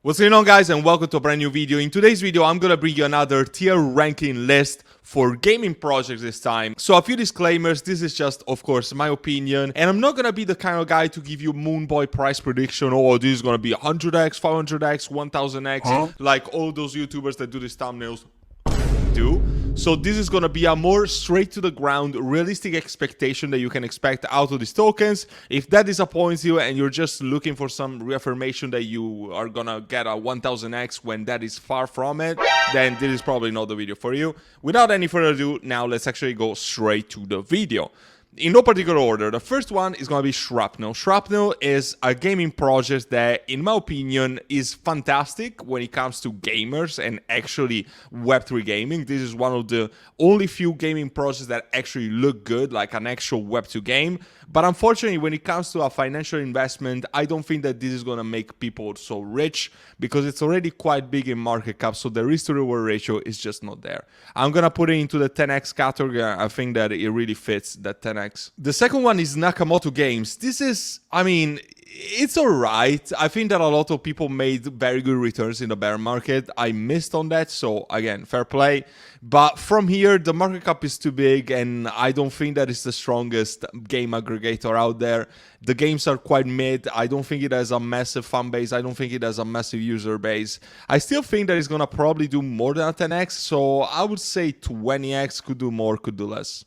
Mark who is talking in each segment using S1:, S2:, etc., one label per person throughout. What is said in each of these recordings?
S1: What's going on, guys, and welcome to a brand new video. In today's video, I'm gonna bring you another tier ranking list for gaming projects this time. So a few disclaimers, this is just, of course, my opinion, and I'm not gonna be the kind of guy to give you moon boy price prediction, oh, this is gonna be 100x, 500x, 1000x, like all those YouTubers that do these thumbnails do. So this is going to be a more straight to the ground, realistic expectation that you can expect out of these tokens. If that disappoints you and you're just looking for some reaffirmation that you are going to get a 1000x when that is far from it, then this is probably not the video for you. Without any further ado, now let's actually go straight to the video. In no particular order, the first one is going to be Shrapnel. Shrapnel is a gaming project that, in my opinion, is fantastic when it comes to gamers and actually Web3 gaming. This is one of the only few gaming projects that actually look good, like an actual Web2 game. But unfortunately, when it comes to a financial investment, I don't think that this is going to make people so rich because it's already quite big in market cap, so the risk to reward ratio is just not there. I'm going to put it into the 10x category. I think that it really fits that 10x. The second one is Nakamoto Games. This is, I mean, it's alright. I think that a lot of people made very good returns in the bear market. I missed on that, so again, fair play. But from here, the market cap is too big, and I don't think that it's the strongest game aggregator out there. The games are quite mid. I don't think it has a massive fan base. I don't think it has a massive user base. I still think that it's gonna probably do more than a 10x, so I would say 20x, could do more, could do less.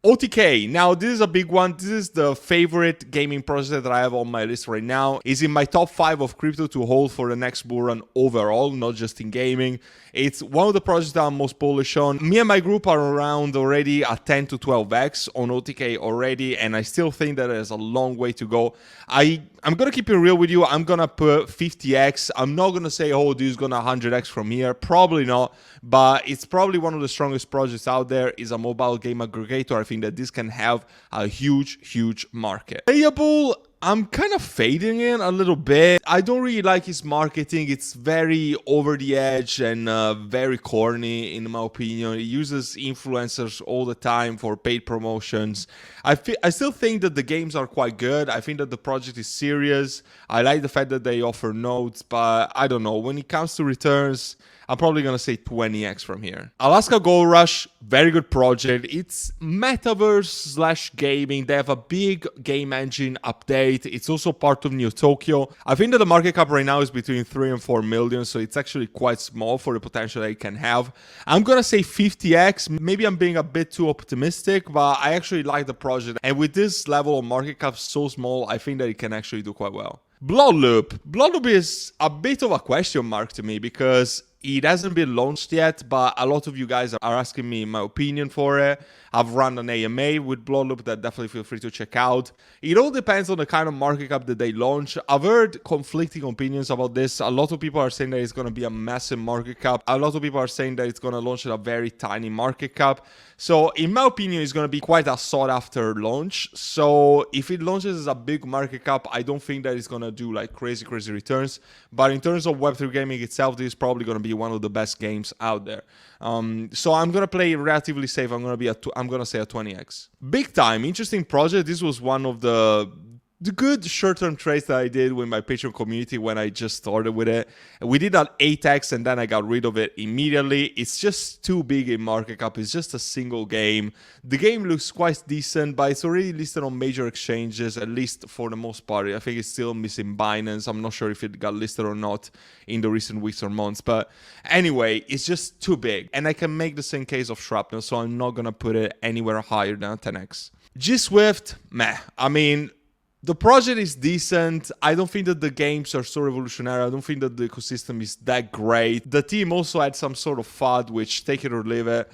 S1: OTK, now this is a big one. This is the favorite gaming project that I have on my list right now. It's in my top 5 of crypto to hold for the next bull run overall, not just in gaming. It's one of the projects that I'm most bullish on. Me and my group are around already at 10 to 12x on OTK already, and I still think that there's a long way to go. I'm gonna keep it real with you. I'm gonna put 50x. I'm not gonna say, oh, this is gonna 100x from here. Probably not, but it's probably one of the strongest projects out there. Is a mobile game aggregator. I think that this can have a huge market. Payable, I'm kind of fading in a little bit. I don't really like his marketing. It's very over the edge and very corny, in my opinion. He uses influencers all the time for paid promotions. I still think that the games are quite good. I think that the project is serious. I like the fact that they offer notes, but I don't know. When it comes to returns, I'm probably going to say 20x from here. Alaska Gold Rush, very good project. It's metaverse / gaming. They have a big game engine update. It's also part of New Tokyo. I think that the market cap right now is between 3 and 4 million, so it's actually quite small for the potential that it can have. I'm going to say 50x. Maybe I'm being a bit too optimistic, but I actually like the project. And with this level of market cap so small, I think that it can actually do quite well. Bloodloop. Bloodloop is a bit of a question mark to me because it hasn't been launched yet, but a lot of you guys are asking me my opinion for it. I've run an AMA with Bloodloop that definitely feel free to check out. It all depends on the kind of market cap that they launch. I've heard conflicting opinions about this. A lot of people are saying that it's going to be a massive market cap. A lot of people are saying that it's going to launch at a very tiny market cap. So in my opinion, it's going to be quite a sought after launch. So if it launches as a big market cap, I don't think that it's going to do like crazy returns. But in terms of Web3 gaming itself, this is probably going to be one of the best games out there. So I'm going to play relatively safe. I'm going to say a 20x. Big time, interesting project. This was one of the good short-term trades that I did with my Patreon community when I just started with it. We did an 8x and then I got rid of it immediately. It's just too big in market cap. It's just a single game. The game looks quite decent, but it's already listed on major exchanges, at least for the most part. I think it's still missing Binance. I'm not sure if it got listed or not in the recent weeks or months. But anyway, it's just too big. And I can make the same case of Shrapnel, so I'm not going to put it anywhere higher than 10x. G-Swift, meh. I mean, the project is decent. I don't think that the games are so revolutionary. I don't think that the ecosystem is that great. The team also had some sort of FUD, which take it or leave it.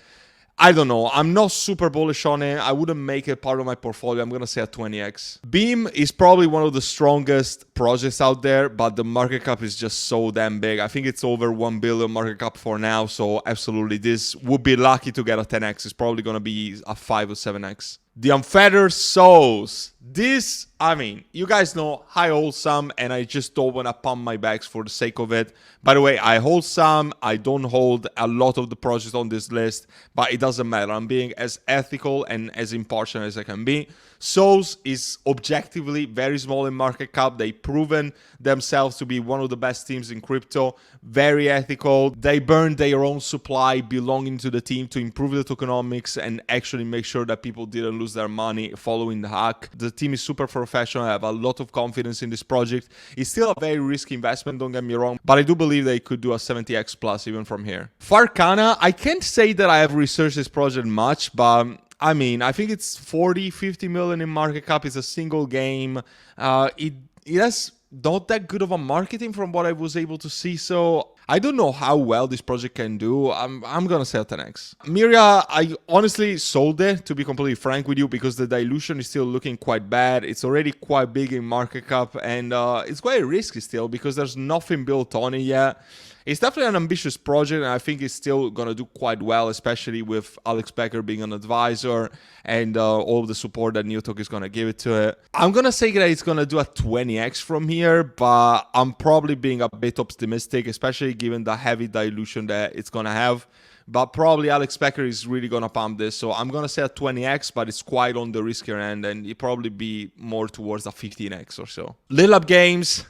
S1: I don't know. I'm not super bullish on it. I wouldn't make it part of my portfolio. I'm going to say a 20x. Beam is probably one of the strongest projects out there, but the market cap is just so damn big. I think it's over 1 billion market cap for now. So absolutely, this would be lucky to get a 10x. It's probably going to be a 5 or 7x. The Unfettered Souls. This, I mean, you guys know I hold some and I just don't want to pump my bags for the sake of it. By the way, I hold some. I don't hold a lot of the projects on this list, but it doesn't matter. I'm being as ethical and as impartial as I can be. Souls is objectively very small in market cap. They've proven themselves to be one of the best teams in crypto. Very ethical. They burn their own supply belonging to the team to improve the tokenomics and actually make sure that people didn't lose their money following the hack. The team is super professional. I have a lot of confidence in this project. It's still a very risky investment, don't get me wrong, but I do believe they could do a 70x plus even from here. Farcana, I can't say that I have researched this project much, but I mean, I think it's 40-50 million in market cap. It's a single game. It has not that good of a marketing from what I was able to see, so I don't know how well this project can do. I'm gonna sell 10x. Mavia, I honestly sold it, to be completely frank with you, because the dilution is still looking quite bad. It's already quite big in market cap, and it's quite risky still because there's nothing built on it yet. It's definitely an ambitious project, and I think it's still going to do quite well, especially with Alex Becker being an advisor and all of the support that Newtok is going to give it to it. I'm going to say that it's going to do a 20x from here, but I'm probably being a bit optimistic, especially given the heavy dilution that it's going to have. But probably Alex Becker is really going to pump this. So I'm going to say a 20x, but it's quite on the riskier end, and it'll probably be more towards a 15x or so. Little Up Games.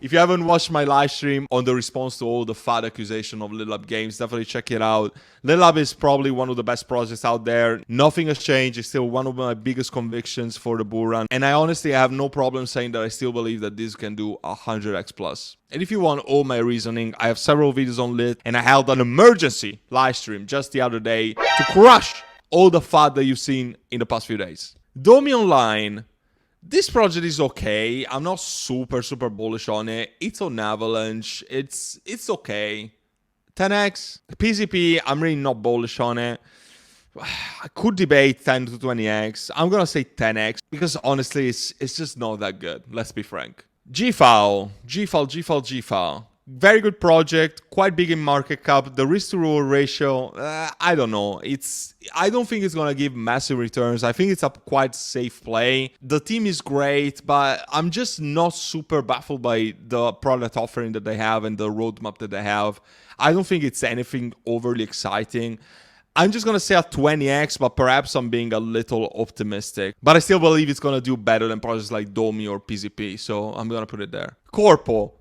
S1: If you haven't watched my live stream on the response to all the fat accusation of Little Up Games, definitely check it out. Little Up is probably one of the best projects out there. Nothing has changed. It's still one of my biggest convictions for the bull run. And I honestly have no problem saying that I still believe that this can do 100x plus. And if you want all my reasoning, I have several videos on Lit, and I held an emergency live stream just the other day to crush all the fat that you've seen in the past few days. Domi Online. This project is okay. I'm not super bullish on it. It's on Avalanche. It's okay. 10x. PCP, I'm really not bullish on it. I could debate 10 to 20x. I'm going to say 10x because honestly, it's just not that good. Let's be frank. GFAL. Very good project, quite big in market cap. The risk to reward ratio, I don't know. I don't think it's gonna give massive returns. I think it's a quite safe play. The team is great, but I'm just not super baffled by the product offering that they have and the roadmap that they have. I don't think it's anything overly exciting. I'm just gonna say a 20x, but perhaps I'm being a little optimistic. But I still believe it's gonna do better than projects like Domi or PZP, so I'm gonna put it there. Corpo.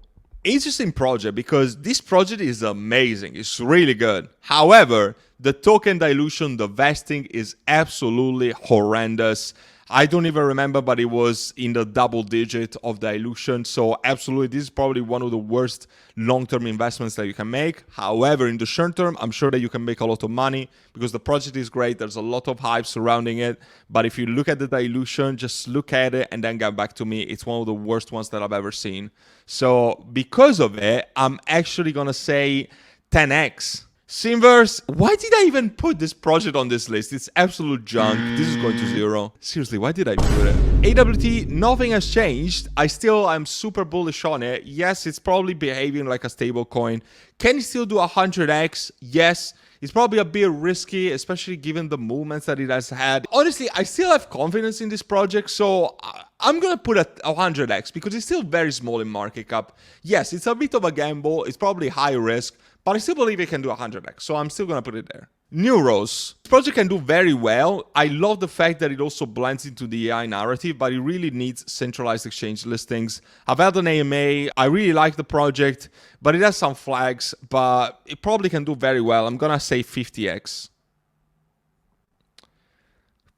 S1: Interesting project because this project is amazing. It's really good. However, the token dilution, the vesting is absolutely horrendous. I don't even remember, but it was in the double digit of dilution. So absolutely, this is probably one of the worst long-term investments that you can make. However, in the short term, I'm sure that you can make a lot of money because the project is great. There's a lot of hype surrounding it. But if you look at the dilution, just look at it and then get back to me. It's one of the worst ones that I've ever seen. So because of it, I'm actually going to say 10x. Simverse, why did I even put this project on this list? It's absolute junk. This is going to 0. Seriously, why did I put it? AWT, nothing has changed. I'm super bullish on it. Yes, it's probably behaving like a stable coin. Can it still do 100x? Yes. It's probably a bit risky, especially given the movements that it has had. Honestly, I still have confidence in this project, so I'm going to put a 100x because it's still very small in market cap. Yes, it's a bit of a gamble. It's probably high risk, but I still believe it can do 100x, so I'm still going to put it there. Neuros. This project can do very well. I love the fact that it also blends into the AI narrative, but it really needs centralized exchange listings. I've had an AMA. I really like the project, but it has some flags, but it probably can do very well. I'm going to say 50x.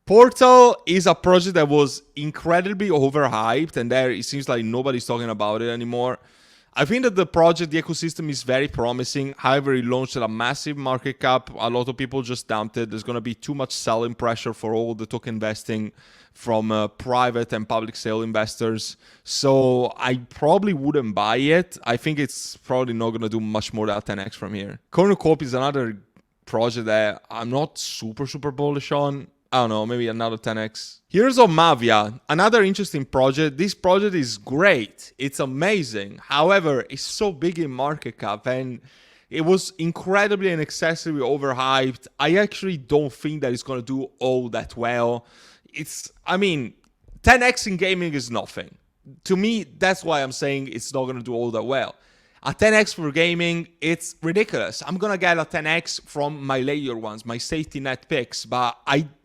S1: Portal is a project that was incredibly overhyped, and there it seems like nobody's talking about it anymore. I think that the project, the ecosystem is very promising. However, it launched at a massive market cap. A lot of people just dumped it. There's going to be too much selling pressure for all the token investing from private and public sale investors. So I probably wouldn't buy it. I think it's probably not going to do much more than 10x from here. Cornucopia is another project that I'm not super bullish on. I don't know, maybe another 10x. Here's of Mavia, another interesting project. This project is great. It's amazing. However, it's so big in market cap and it was incredibly and excessively overhyped. I actually don't think that it's going to do all that well. 10x in gaming is nothing. To me, that's why I'm saying it's not going to do all that well. A 10x for gaming, it's ridiculous. I'm going to get a 10x from my layer ones, my safety net picks, but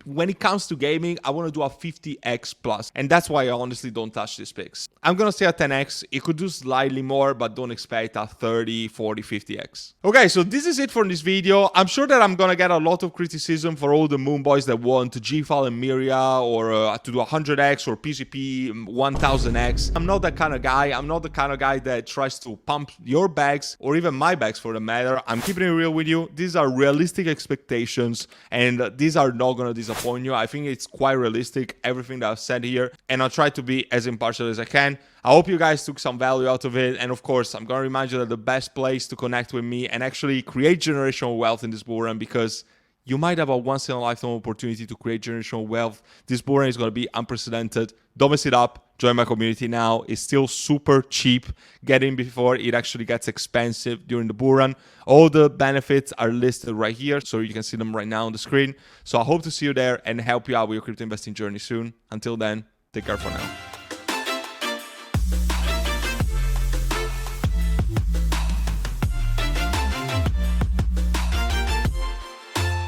S1: when it comes to gaming, I want to do a 50x plus, and that's why I honestly don't touch these picks. I'm gonna stay at 10x. It could do slightly more, but don't expect a 30, 40, 50x. Okay, so this is it for this video. I'm sure that I'm gonna get a lot of criticism for all the moon boys that want G-File and Mavia, or to do 100x or PCP 1000x. I'm not that kind of guy. I'm not the kind of guy that tries to pump your bags, or even my bags for the matter. I'm keeping it real with you. These are realistic expectations, and these are not gonna disappoint you. I think it's quite realistic, everything that I've said here, and I'll try to be as impartial as I can. I hope you guys took some value out of it, and of course, I'm gonna remind you that the best place to connect with me and actually create generational wealth in this bull run, because you might have a once-in-a-lifetime opportunity to create generational wealth. This bull run is gonna be unprecedented. Don't mess it up. Join my community now. It's still super cheap. Get in before it actually gets expensive during the bull run. All the benefits are listed right here, so you can see them right now on the screen. So I hope to see you there and help you out with your crypto investing journey soon. Until then, take care for now.